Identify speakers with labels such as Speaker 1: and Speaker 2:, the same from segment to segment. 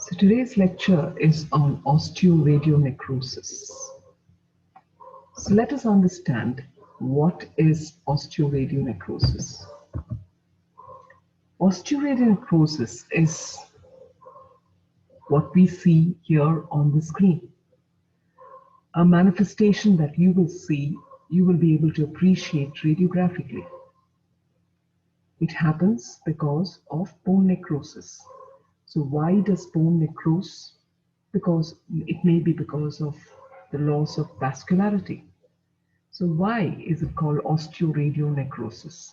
Speaker 1: So today's lecture is on osteoradionecrosis. So let us understand what is osteoradionecrosis. Osteoradionecrosis is what we see here on the screen. A manifestation that you will see, you will be able to appreciate radiographically. It happens because of bone necrosis. So why does bone necrose? Because it may be because of the loss of vascularity. So why is it called osteoradionecrosis?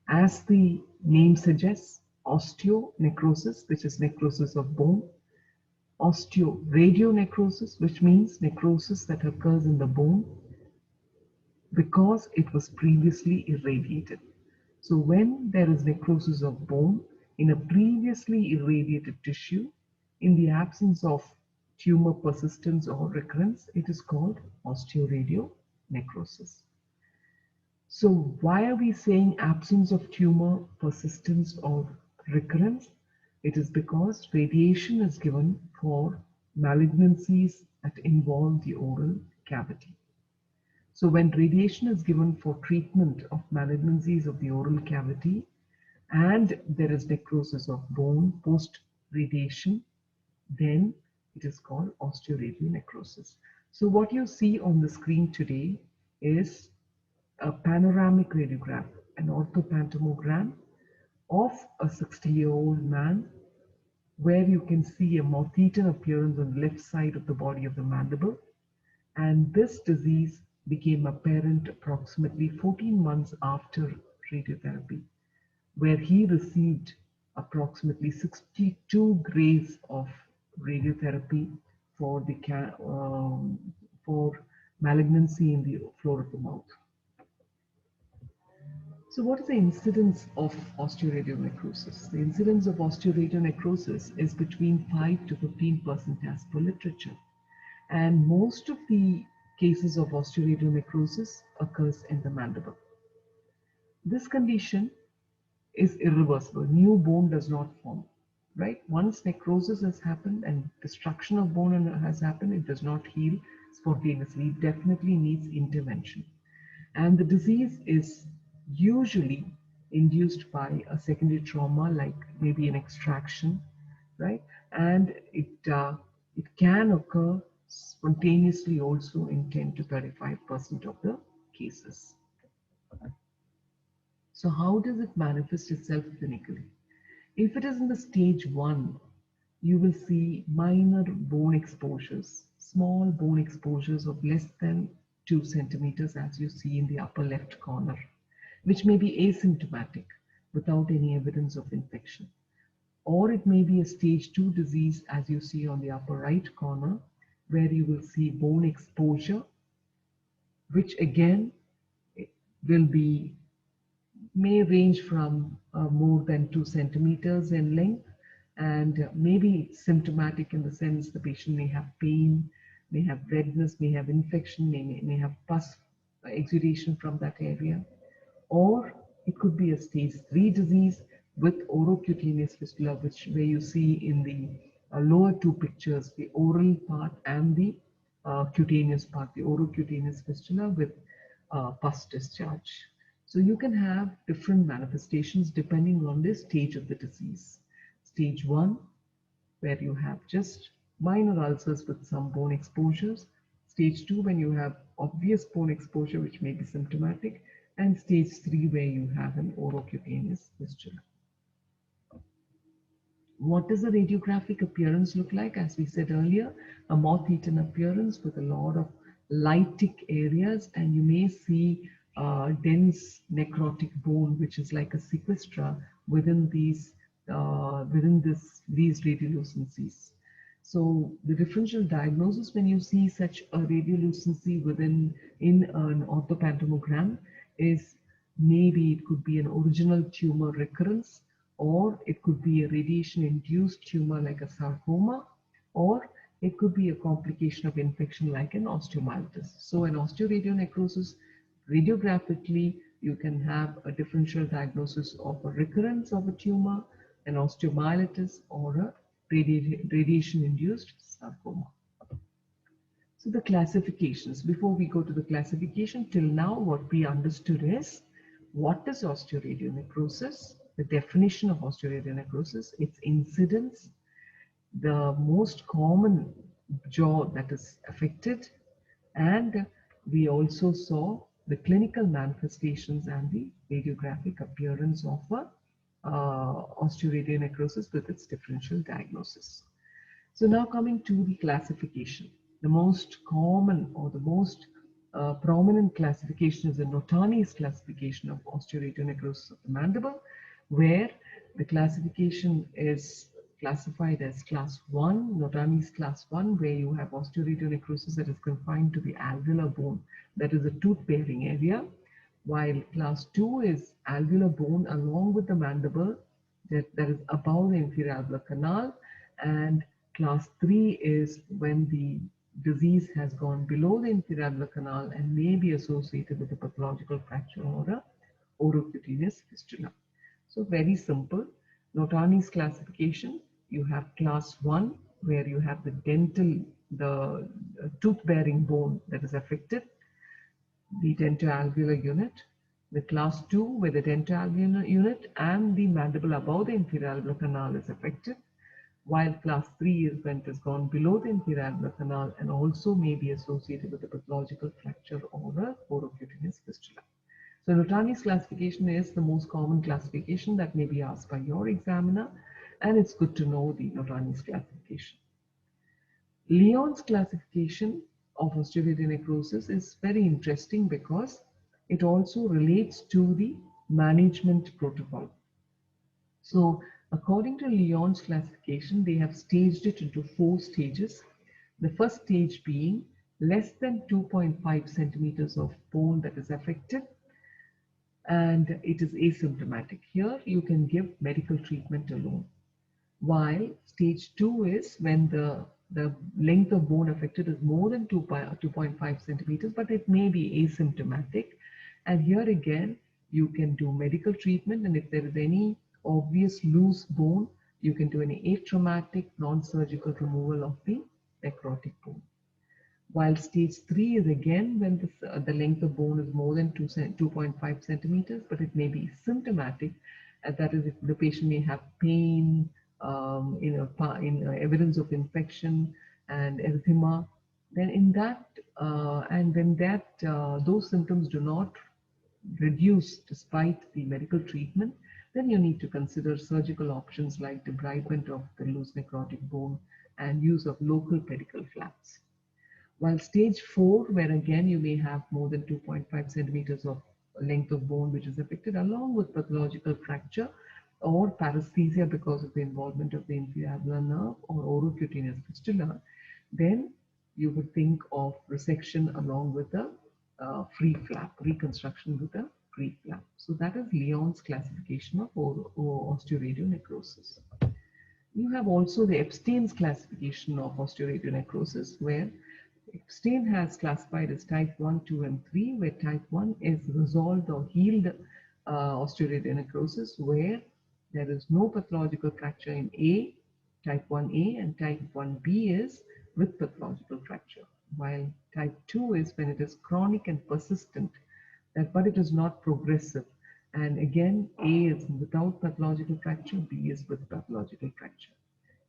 Speaker 1: As the name suggests, osteonecrosis, which is necrosis of bone, osteoradionecrosis, which means necrosis that occurs in the bone because it was previously irradiated. So when there is necrosis of bone in a previously irradiated tissue, in the absence of tumor persistence or recurrence, it is called osteoradionecrosis. So why are we saying absence of tumor persistence or recurrence? It is because radiation is given for malignancies that involve the oral cavity. So when radiation is given for treatment of malignancies of the oral cavity and there is necrosis of bone post radiation, then it is called osteoradionecrosis. So what you see on the screen today is a panoramic radiograph, an orthopantomogram of a 60-year-old man where you can see a moth-eaten appearance on the left side of the body of the mandible. And this disease became apparent approximately 14 months after radiotherapy, where he received approximately 62 grays of radiotherapy for the for malignancy in the floor of the mouth. So what is the incidence of osteoradionecrosis? The incidence of osteoradionecrosis is between 5 to 15% as per literature. And most of the cases of osteoradionecrosis occurs in the mandible. This condition is irreversible. New bone does not form, right? Once necrosis has happened and destruction of bone has happened, it does not heal spontaneously. It definitely needs intervention. And the disease is usually induced by a secondary trauma, like maybe an extraction, right? And it can occur spontaneously also in 10 to 35% of the cases. So how does it manifest itself clinically? If it is in the stage 1, you will see minor bone exposures, small bone exposures of less than 2 centimeters, as you see in the upper left corner, which may be asymptomatic without any evidence of infection. Or it may be a stage 2 disease, as you see on the upper right corner, where you will see bone exposure, which again will be may range from more than 2 centimeters in length and may be symptomatic in the sense the patient may have pain, may have redness, may have infection, may have pus exudation from that area. Or it could be a stage 3 disease with orocutaneous fistula, where you see in the lower two pictures, the oral part and the cutaneous part, the orocutaneous fistula with pus discharge. So you can have different manifestations depending on the stage of the disease. Stage 1, where you have just minor ulcers with some bone exposures. Stage 2, when you have obvious bone exposure, which may be symptomatic. And stage 3, where you have an orocutaneous fistula. What does the radiographic appearance look like? As we said earlier, a moth-eaten appearance with a lot of lytic areas, and you may see dense necrotic bone, which is like a sequestra within these radiolucencies. So the differential diagnosis when you see such a radiolucency in an orthopantomogram is maybe it could be an original tumor recurrence, or it could be a radiation-induced tumor like a sarcoma, or it could be a complication of infection like an osteomyelitis. So an osteoradionecrosis, radiographically, you can have a differential diagnosis of a recurrence of a tumor, an osteomyelitis, or a radiation-induced sarcoma. So the classifications, before we go to the classification, till now what we understood is what is osteoradionecrosis, the definition of osteoradionecrosis, its incidence, the most common jaw that is affected, and we also saw the clinical manifestations and the radiographic appearance of a osteoradionecrosis with its differential diagnosis. So now coming to the classification, the most common or the most prominent classification is the Notani's classification of osteoradionecrosis of the mandible, where the classification is classified as class 1, Notani's class 1, where you have osteoradionecrosis that is confined to the alveolar bone, that is the tooth-bearing area, while class 2 is alveolar bone along with the mandible that is above the inferior alveolar canal, and class 3 is when the disease has gone below the inferior alveolar canal and may be associated with a pathological fracture or a orocutaneous fistula. So very simple. Notani's classification, you have class 1 where you have the tooth-bearing bone that is affected, the dentoalveolar unit, the class 2 where the dentoalveolar unit and the mandible above the inferior alveolar canal is affected, while class 3 is when it has gone below the inferior alveolar canal and also may be associated with a pathological fracture or a orocutaneous fistula. So Notani's classification is the most common classification that may be asked by your examiner, and it's good to know the Notani's classification. Lyon's classification of osteoradionecrosis is very interesting because it also relates to the management protocol. So according to Lyon's classification, they have staged it into 4 stages. The first stage being less than 2.5 centimeters of bone that is affected, and it is asymptomatic. Here you can give medical treatment alone. While stage 2 is when the length of bone affected is more than 2.5 centimeters, but it may be asymptomatic. And here again, you can do medical treatment, and if there is any obvious loose bone, you can do any atraumatic non-surgical removal of the necrotic bone. While stage 3 is again when the length of bone is more than 2.5 centimeters, but it may be symptomatic, that is if the patient may have pain, evidence of infection and erythema, then in that, and when those symptoms do not reduce despite the medical treatment, then you need to consider surgical options like debridement of the loose necrotic bone and use of local pedicle flaps. While stage 4, where again you may have more than 2.5 centimeters of length of bone which is affected, along with pathological fracture or paresthesia because of the involvement of the inferior alveolar nerve or orocutaneous fistula, then you would think of resection along with a free flap, reconstruction with a free flap. So that is Lyon's classification of osteoradionecrosis. You have also the Epstein's classification of osteoradionecrosis, where Epstein has classified as type 1, 2, and 3, where type 1 is resolved or healed osteoradionecrosis, where there is no pathological fracture in A, type 1A, and type 1B is with pathological fracture, while type 2 is when it is chronic and persistent, but it is not progressive. And again, A is without pathological fracture, B is with pathological fracture.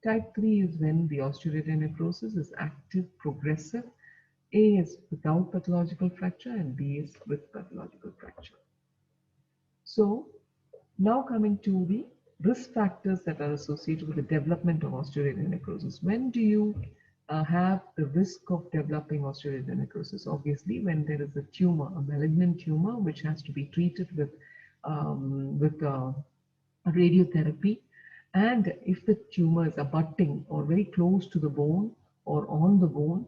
Speaker 1: Type 3 is when the osteoradionecrosis is active, progressive. A is without pathological fracture and B is with pathological fracture. So now coming to the risk factors that are associated with the development of osteoradionecrosis. When do you have the risk of developing osteoradionecrosis? Obviously, when there is a tumor, a malignant tumor, which has to be treated with radiotherapy. And if the tumor is abutting or very close to the bone or on the bone,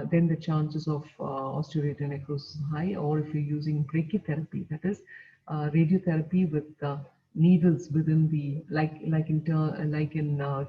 Speaker 1: then the chances of osteoradionecrosis is high. Or if you're using brachytherapy, that is radiotherapy with needles within the, like in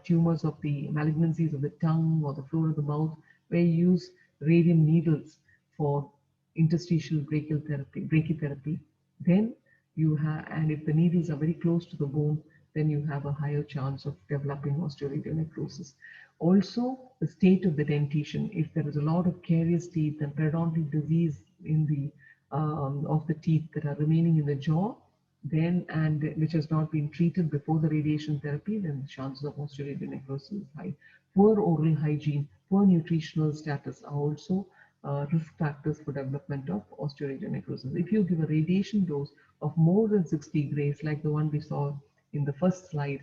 Speaker 1: tumors of the malignancies of the tongue or the floor of the mouth, where you use radium needles for interstitial brachytherapy, then you have, and if the needles are very close to the bone, then you have a higher chance of developing osteoradionecrosis. Also, the state of the dentition. If there is a lot of carious teeth and periodontal disease in the of the teeth that are remaining in the jaw, then and which has not been treated before the radiation therapy, then the chances of osteoradionecrosis is high. Poor oral hygiene, poor nutritional status are also risk factors for development of osteoradionecrosis. If you give a radiation dose of more than 60 grays, like the one we saw in the first slide,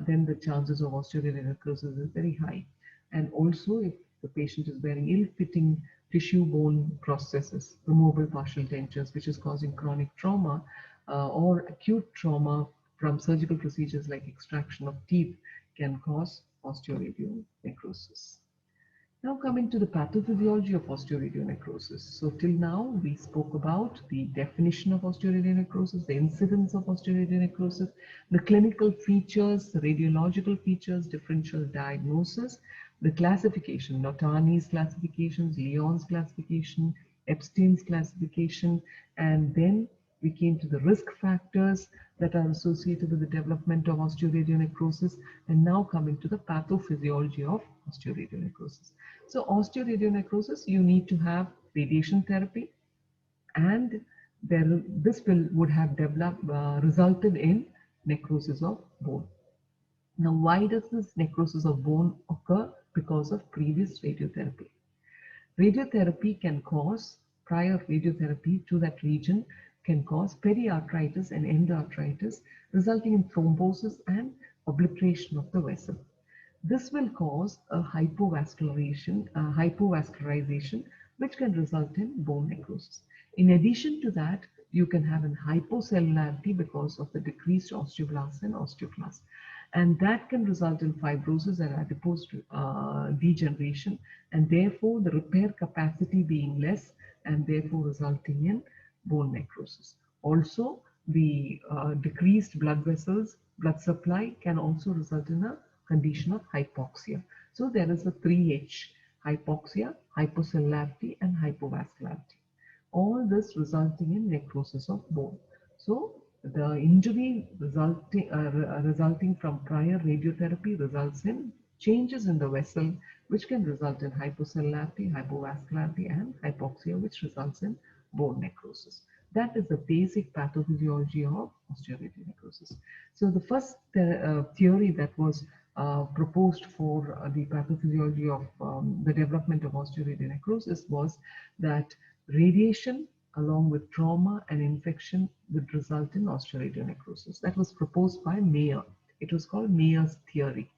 Speaker 1: then the chances of osteoradionecrosis is very high. And also, if the patient is wearing ill-fitting tissue bone prostheses, removable partial dentures, which is causing chronic trauma or acute trauma from surgical procedures like extraction of teeth, can cause osteoradionecrosis. Now coming to the pathophysiology of osteoradionecrosis. So till now we spoke about the definition of osteoradionecrosis, the incidence of osteoradionecrosis, the clinical features, the radiological features, differential diagnosis, the classification, Notani's classifications, Lyon's classification, Epstein's classification, and then we came to the risk factors that are associated with the development of osteoradionecrosis, and now coming to the pathophysiology of osteoradionecrosis. So osteoradionecrosis, you need to have radiation therapy, and this would have resulted in necrosis of bone. Now, why does this necrosis of bone occur? Because of previous radiotherapy. Radiotherapy can cause, prior radiotherapy to that region can cause periarthritis and endarthritis, resulting in thrombosis and obliteration of the vessel. This will cause a hypovascularization, which can result in bone necrosis. In addition to that, you can have an hypocellularity because of the decreased osteoblasts and osteoclasts. And that can result in fibrosis and adipose degeneration, and therefore the repair capacity being less, and therefore resulting in bone necrosis. Also, the decreased blood vessels, blood supply can also result in a condition of hypoxia. So there is a 3H: hypoxia, hypocellularity, and hypovascularity. All this resulting in necrosis of bone. So the injury resulting from prior radiotherapy results in changes in the vessel, which can result in hypocellularity, hypovascularity, and hypoxia, which results in bone necrosis. That is the basic pathophysiology of osteoradionecrosis. So the first theory that was proposed for the pathophysiology of the development of osteoradionecrosis was that radiation along with trauma and infection would result in osteoradionecrosis. That was proposed by Mayer. It was called Mayer's theory.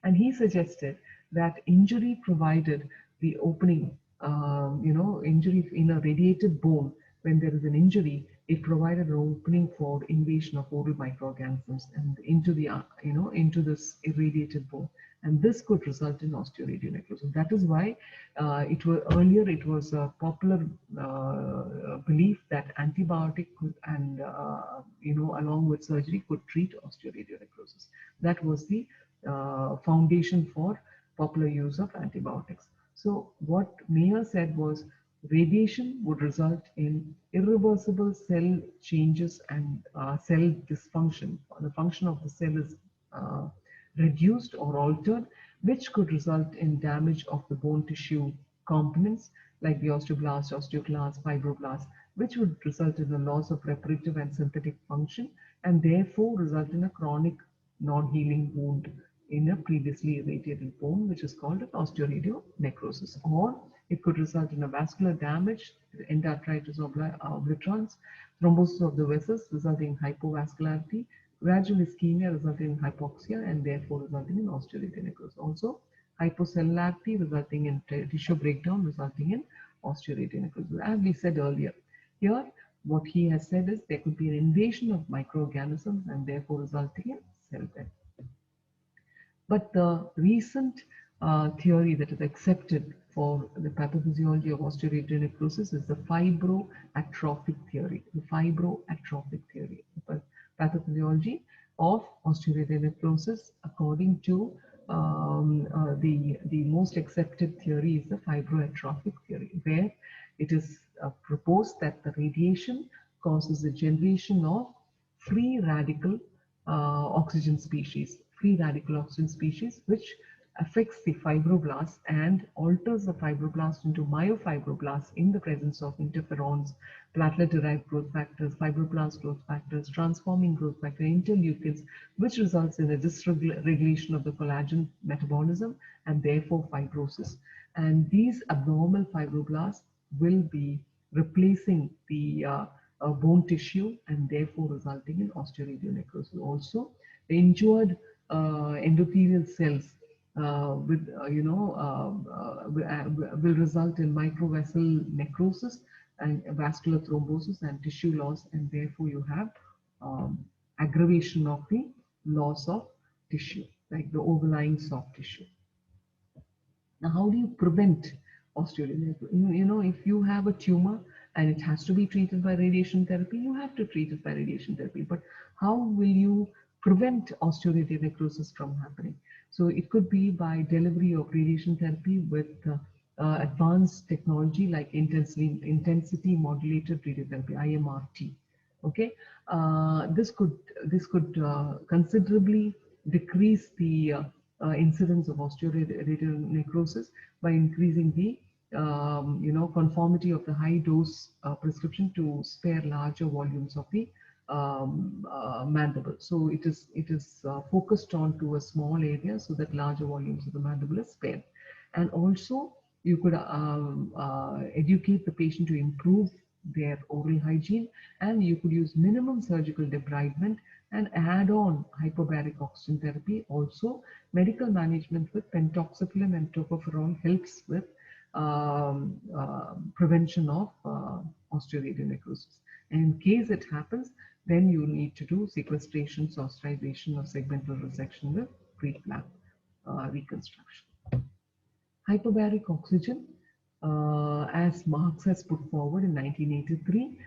Speaker 1: And he suggested that injury provided the opening, injury in a radiated bone. When there is an injury, it provided an opening for invasion of oral microorganisms and into the, into this irradiated bone. And this could result in osteoradionecrosis. That is why it was a popular belief that antibiotic could, and along with surgery, could treat osteoradionecrosis. That was the foundation for popular use of antibiotics. So what Mayer said was radiation would result in irreversible cell changes and cell dysfunction. The function of the cell is reduced or altered, which could result in damage of the bone tissue components like the osteoblasts, osteoclasts, fibroblasts, which would result in a loss of reparative and synthetic function, and therefore result in a chronic non-healing wound in a previously irradiated bone, which is called an osteoradionecrosis. Or it could result in a vascular damage, endarthritis obliterans, thrombosis of the vessels resulting in hypovascularity, gradual ischemia resulting in hypoxia, and therefore resulting in osteoradionecrosis. Also, hypocellularity resulting in tissue breakdown, resulting in osteoradionecrosis. As we said earlier, here what he has said is there could be an invasion of microorganisms and therefore resulting in cell death. But the recent theory that is accepted for the pathophysiology of osteoradionecrosis is the fibroatrophic theory. The fibroatrophic theory, the pathophysiology of osteoradionecrosis, according to the most accepted theory, is the fibroatrophic theory, where it is proposed that the radiation causes the generation of free radical oxygen species, free radical oxygen species, which affects the fibroblasts and alters the fibroblasts into myofibroblasts in the presence of interferons, platelet-derived growth factors, fibroblast growth factors, transforming growth factor, interleukins, which results in a dysregulation of the collagen metabolism and therefore fibrosis. And these abnormal fibroblasts will be replacing the bone tissue and therefore resulting in osteoradionecrosis. Also, the injured endothelial cells will result in microvessel necrosis and vascular thrombosis and tissue loss, and therefore you have um, aggravation of the loss of tissue, like the overlying soft tissue. Now, how do you prevent osteoarthritis? If you have a tumor and it has to be treated by radiation therapy, you have to treat it by radiation therapy. But how will you prevent osteoarthritis necrosis from happening? So it could be by delivery of radiation therapy with advanced technology like intensity modulated radiotherapy, IMRT. Okay, this could considerably decrease the incidence of osteoarthritis by increasing the conformity of the high dose prescription to spare larger volumes of the mandible. So it is focused on to a small area so that larger volumes of the mandible is spared. And also you could educate the patient to improve their oral hygiene, and you could use minimum surgical debridement and add on hyperbaric oxygen therapy. Also, medical management with pentoxiflin and tocopherol helps with prevention of osteoradionecrosis. And in case it happens, then you need to do sequestration, saucerization, or segmental resection with pre-flap reconstruction. Hyperbaric oxygen, as Marx has put forward in 1983,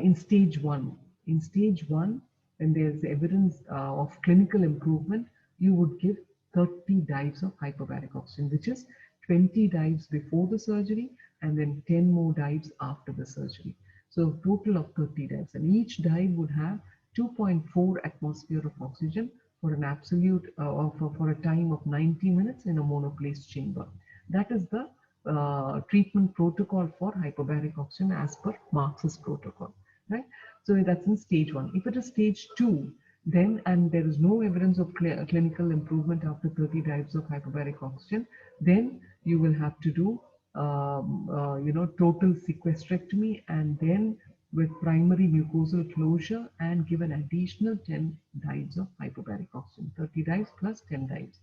Speaker 1: in stage one. In stage one, when there's evidence of clinical improvement, you would give 30 dives of hyperbaric oxygen, which is 20 dives before the surgery and then 10 more dives after the surgery. So a total of 30 dives, and each dive would have 2.4 atmosphere of oxygen for an absolute for a time of 90 minutes in a monoplace chamber. That is the treatment protocol for hyperbaric oxygen as per Marx's protocol, right? So that's in stage one. If it is stage two, then and there is no evidence of clinical improvement after 30 dives of hyperbaric oxygen, then you will have to do total sequestrectomy, and then with primary mucosal closure and give an additional 10 dives of hyperbaric oxygen, 30 dives plus 10 dives.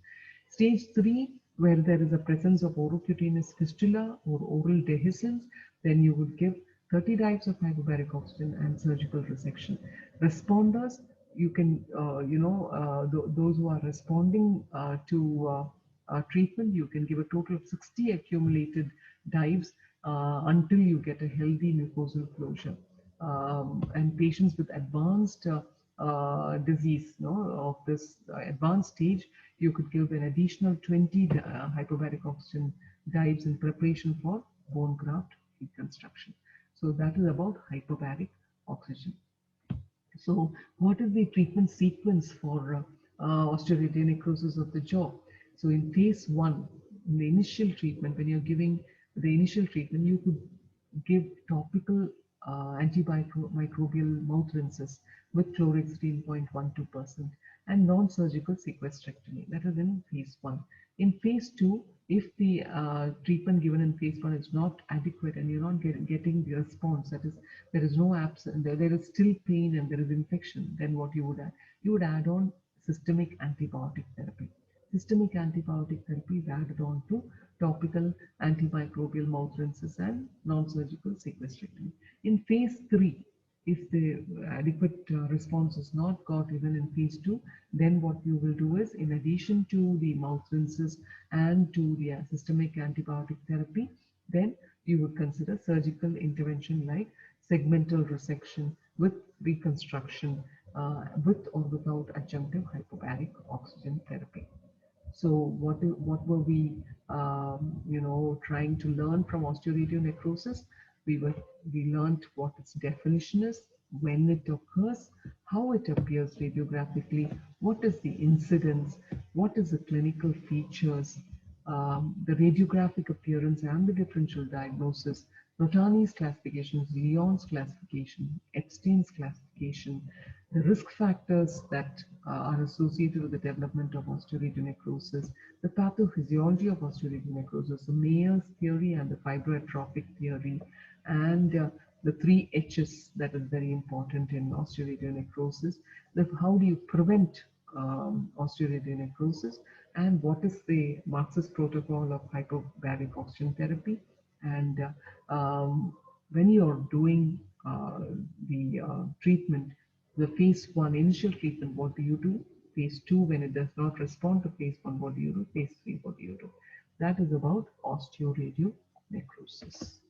Speaker 1: Stage 3, where there is a presence of orocutaneous fistula or oral dehiscence, then you would give 30 dives of hyperbaric oxygen and surgical resection. Responders, you can, those who are responding to treatment, you can give a total of 60 accumulated dives until you get a healthy mucosal closure. And patients with advanced disease, of this advanced stage, you could give an additional 20 hyperbaric oxygen dives in preparation for bone graft reconstruction. So that is about hyperbaric oxygen. So what is the treatment sequence for osteoradionecrosis of the jaw? So in phase 1, in the initial treatment, when you're giving the initial treatment, you could give topical antimicrobial mouth rinses with chlorhexidine 0.12% and non-surgical sequestrectomy. That is in phase 1. In phase 2, if the treatment given in phase 1 is not adequate and you're not getting the response, that is, there is no absence, there is still pain and there is infection, then what you would add? You would add on systemic antibiotic therapy. Systemic antibiotic therapy is added on to topical antimicrobial mouth rinses and non-surgical sequestrectomy. In phase 3, if the adequate response is not got even in phase 2, then what you will do is, in addition to the mouth rinses and to the systemic antibiotic therapy, then you would consider surgical intervention like segmental resection with reconstruction with or without adjunctive hyperbaric oxygen therapy. So what were we trying to learn from osteoradionecrosis? We learned what its definition is, when it occurs, how it appears radiographically, what is the incidence, what is the clinical features, the radiographic appearance and the differential diagnosis, Notani's classifications, Lyon's classification, Epstein's classification, the risk factors that are associated with the development of osteoradionecrosis, the pathophysiology of osteoradionecrosis, the Mayer's theory and the fibroatrophic theory, and the three H's that is very important in osteoradionecrosis. How do you prevent osteoradionecrosis, and what is the Marxist protocol of hyperbaric oxygen therapy, and when you're doing the treatment, the phase one initial treatment, what do you do? Phase two, when it does not respond to phase one, what do you do? Phase three, what do you do? That is about osteoradionecrosis.